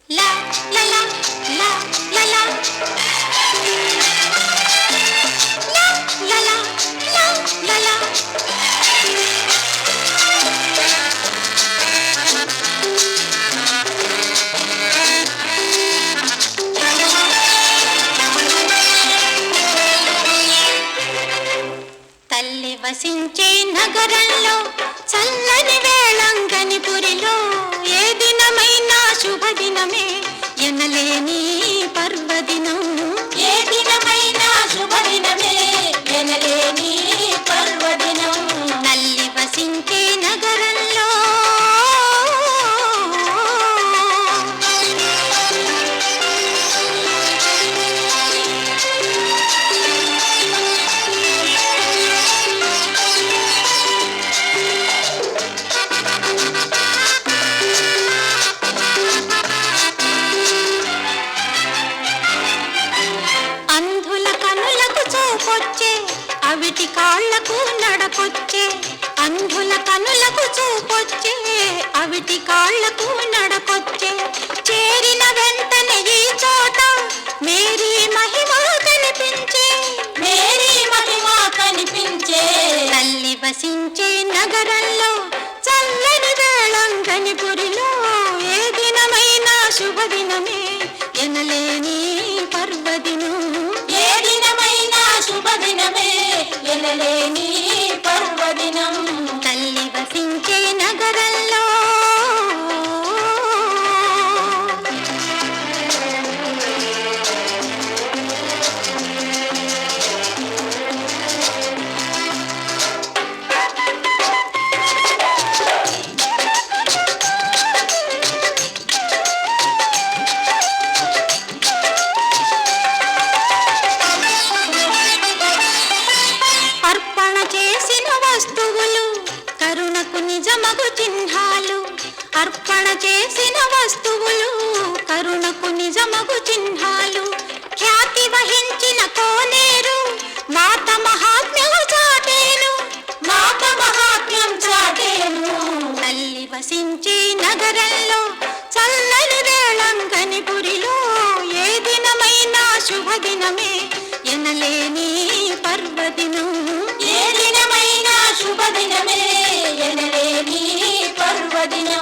లా లా లా లా లా లా లా లా లా లా లా. తల్లి వసించే నగరంలో చల్లని వేళంగనిపురిలో ఏ దినమైనా శుభదినమే ఎనలేని పర్వదినం. ఏ దినమైనా శుభదినమే ఎనలేని పర్వదినం. తల్లి వసించే నగరంలో అవిటి కాళ్లకు నడకొచ్చే, అంధుల కనులకు చూపొచ్చే, అవిటి కాళ్లకు నడకొచ్చే. చేరిన వెంటనే ఈ చోట మేరీ మహిమ కనిపించే, మేరీ మహిమ కనిపించే. తల్లి వసించే నగరంలో చల్లని వేళంగనిపురిలో ఏ దినమైనా శుభదినమే ఎనలేని పర్వదినం. ఏ దినమైనా శుభదినమే ఎనలేని పర్వదినం. తల్లి వసించే నగరంలో కరుణకు నిజమగు చిహ్నాలు. అర్పణ చేసిన వస్తువులు కరుణకు నిజమగు చిహ్నాలు. ఖ్యాతి వహించిన కోనేరు మాత మహాత్మ్యం చాటేను, మాత మహాత్మ్యం చాటేను. తల్లి వసించే నగరంలో చల్లని వేళంగనిపురిలో ఏ దినమైనా శుభదినమే ఎనలేని పర్వదినం. ఏ దినమైనా శుభదినమే ఎనలేని పర్వదినం.